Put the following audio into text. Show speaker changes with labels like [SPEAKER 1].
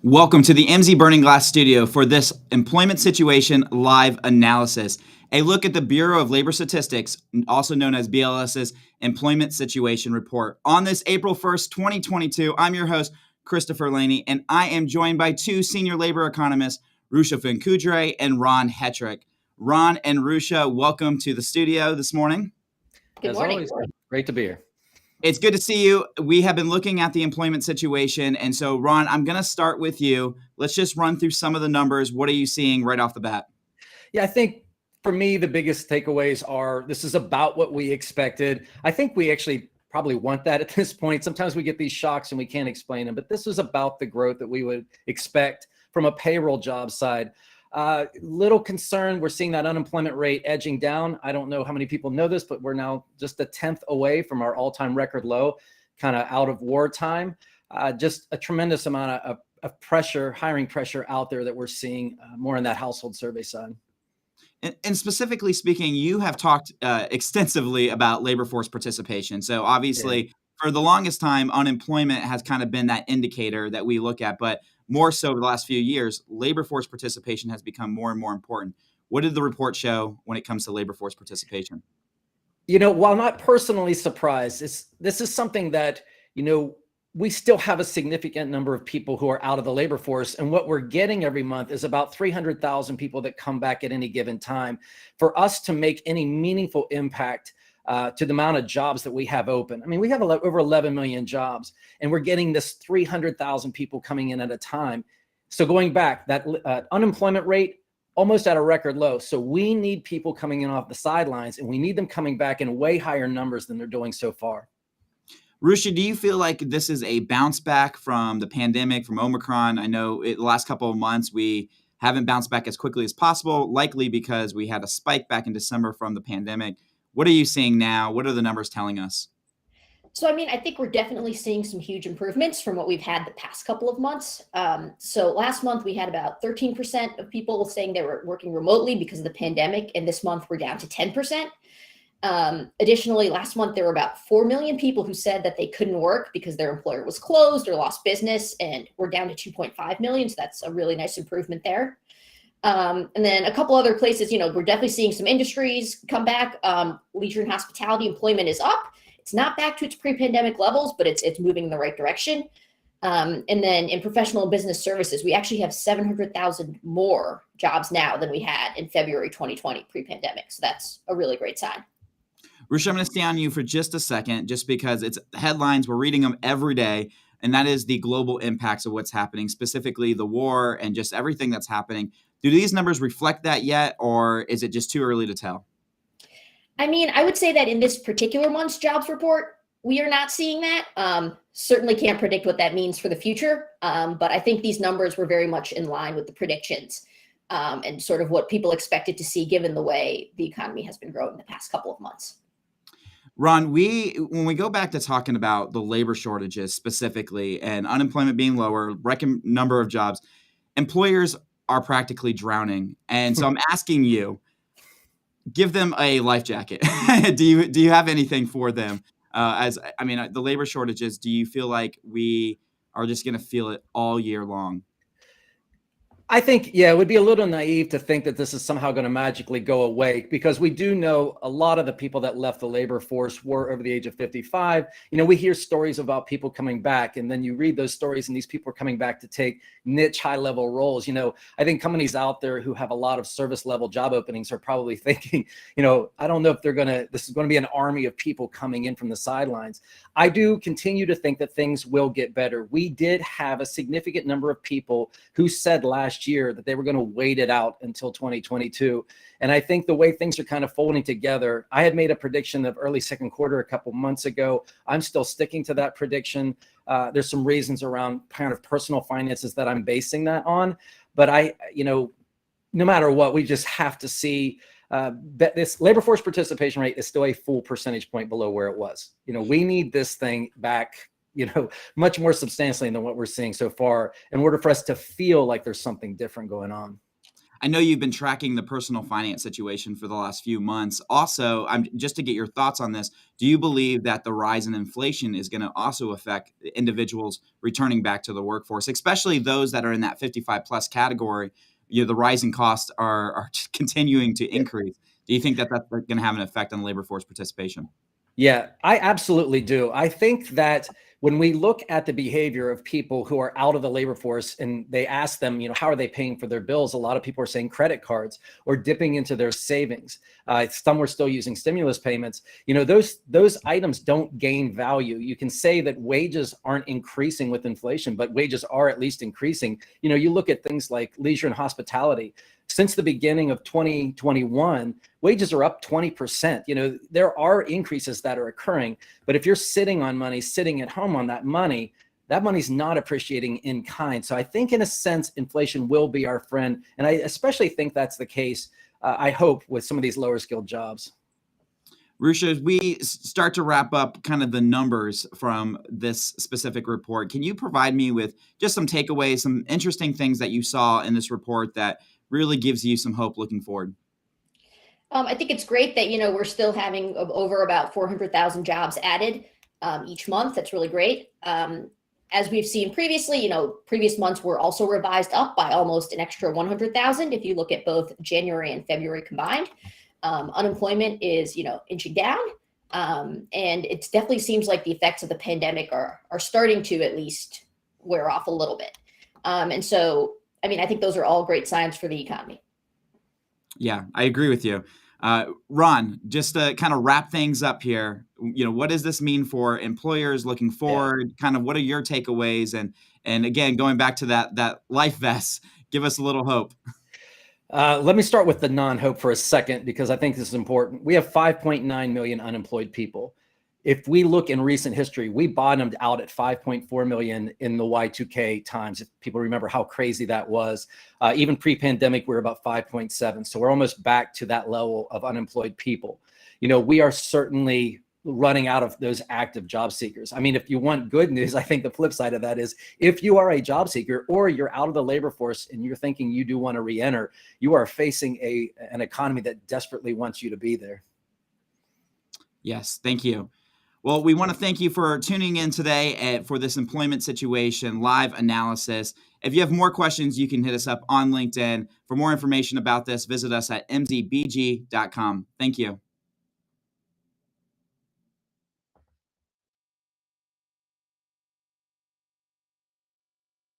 [SPEAKER 1] Welcome to the MZ Burning Glass studio for this employment situation live analysis. A look at the Bureau of Labor Statistics, also known as BLS's Employment Situation Report. On this April 1st, 2022, I'm your host, Christopher Laney, and I am joined by two senior labor economists, Rusha Finkudre and Ron Hetrick. Ron and Rusha, welcome to the studio this morning.
[SPEAKER 2] Good morning. As always, great to be here.
[SPEAKER 1] It's good to see you. We have been looking at the employment situation. And so, Ron, I'm going to start with you. Let's just run through some of the numbers. What are you seeing right off the bat?
[SPEAKER 2] Yeah, I think for me, the biggest takeaways are this is about what we expected. I think we actually probably want that at this point. Sometimes we get these shocks and we can't explain them, but this was about the growth that we would expect from a payroll job side. Little concern, we're seeing that unemployment rate edging down. I don't know how many people know this, but we're now just a 10th away from our all-time record low, kind of out of wartime. Just a tremendous amount of pressure, hiring pressure out there that we're seeing more in that household survey side.
[SPEAKER 1] And specifically speaking, you have talked extensively about labor force participation. So obviously, for the longest time, unemployment has kind of been that indicator that we look at. But more so over the last few years, labor force participation has become more and more important. What did the report show when it comes to labor force participation?
[SPEAKER 2] You know, while not personally surprised, this is something that, we still have a significant number of people who are out of the labor force. And what we're getting every month is about 300,000 people that come back at any given time. For us to make any meaningful impact to the amount of jobs that we have open. I mean, we have over 11 million jobs, and we're getting this 300,000 people coming in at a time. So going back, that unemployment rate, almost at a record low. So we need people coming in off the sidelines, and we need them coming back in way higher numbers than they're doing so far.
[SPEAKER 1] Rusha, do you feel like this is a bounce back from the pandemic, from Omicron? I know the last couple of months we haven't bounced back as quickly as possible, likely because we had a spike back in December from the pandemic. What are you seeing now? What are the numbers telling us?
[SPEAKER 3] So, I think we're definitely seeing some huge improvements from what we've had the past couple of months. So last month, we had about 13% of people saying they were working remotely because of the pandemic. And this month, we're down to 10%. Additionally, last month, there were about 4 million people who said that they couldn't work because their employer was closed or lost business. And we're down to 2.5 million. So that's a really nice improvement there. And then a couple other places, we're definitely seeing some industries come back. Leisure and hospitality employment is up. It's not back to its pre-pandemic levels, but it's moving in the right direction. And then in professional and business services, we actually have 700,000 more jobs now than we had in February 2020 pre-pandemic. So that's a really great sign.
[SPEAKER 1] Rusha, I'm going to stay on you for just a second, just because it's headlines. We're reading them every day. And that is the global impacts of what's happening, specifically the war and just everything that's happening. Do these numbers reflect that yet, or is it just too early to tell?
[SPEAKER 3] I would say that in this particular month's jobs report, we are not seeing that. Certainly can't predict what that means for the future. But I think these numbers were very much in line with the predictions and sort of what people expected to see given the way the economy has been growing the past couple of months.
[SPEAKER 1] Ron, when we go back to talking about the labor shortages specifically and unemployment being lower, record number of jobs, employers are practically drowning. And so I'm asking you, give them a life jacket. Do you have anything for them? The labor shortages, do you feel like we are just going to feel it all year long?
[SPEAKER 2] I think, it would be a little naive to think that this is somehow going to magically go away, because we do know a lot of the people that left the labor force were over the age of 55. We hear stories about people coming back, and then you read those stories and these people are coming back to take niche high level roles. I think companies out there who have a lot of service level job openings are probably thinking, I don't know if this is going to be an army of people coming in from the sidelines. I do continue to think that things will get better. We did have a significant number of people who said last year that they were going to wait it out until 2022. And I think the way things are kind of folding together, I had made a prediction of early second quarter a couple months ago. I'm still sticking to that prediction. There's some reasons around kind of personal finances that I'm basing that on. But no matter what, we just have to see that this labor force participation rate is still a full percentage point below where it was. We need this thing back, much more substantially than what we're seeing so far in order for us to feel like there's something different going on.
[SPEAKER 1] I know you've been tracking the personal finance situation for the last few months. Also, just to get your thoughts on this, do you believe that the rise in inflation is going to also affect individuals returning back to the workforce, especially those that are in that 55 plus category? The rising costs are just continuing to increase. Do you think that that's going to have an effect on labor force participation?
[SPEAKER 2] Yeah, I absolutely do. I think that when we look at the behavior of people who are out of the labor force and they ask them, how are they paying for their bills? A lot of people are saying credit cards or dipping into their savings. Some were still using stimulus payments. Those items don't gain value. You can say that wages aren't increasing with inflation, but wages are at least increasing. You look at things like leisure and hospitality. Since the beginning of 2021, wages are up 20%. There are increases that are occurring, but if you're sitting on money, sitting at home on that money's not appreciating in kind. So I think in a sense, inflation will be our friend. And I especially think that's the case, I hope, with some of these lower skilled jobs.
[SPEAKER 1] Rusha, as we start to wrap up kind of the numbers from this specific report, can you provide me with just some takeaways, some interesting things that you saw in this report that really gives you some hope looking forward?
[SPEAKER 3] I think it's great that, we're still having over about 400,000 jobs added each month. That's really great. As we've seen previously, previous months were also revised up by almost an extra 100,000 if you look at both January and February combined. Unemployment is, inching down. And it definitely seems like the effects of the pandemic are starting to at least wear off a little bit. And so, I think those are all great signs for the economy.
[SPEAKER 1] Yeah, I agree with you. Ron, just to kind of wrap things up here, what does this mean for employers looking forward? Yeah. Kind of what are your takeaways? And again, going back to that life vest, give us a little hope.
[SPEAKER 2] Let me start with the non-hope for a second, because I think this is important. We have 5.9 million unemployed people. If we look in recent history, we bottomed out at 5.4 million in the Y2K times. If people remember how crazy that was, even pre-pandemic, we were about 5.7. So we're almost back to that level of unemployed people. We are certainly running out of those active job seekers. If you want good news, I think the flip side of that is if you are a job seeker or you're out of the labor force and you're thinking you do want to re-enter, you are facing an economy that desperately wants you to be there.
[SPEAKER 1] Yes, thank you. Well, we want to thank you for tuning in today for this employment situation live analysis. If you have more questions, you can hit us up on LinkedIn. For more information about this, visit us at mzbg.com. Thank you.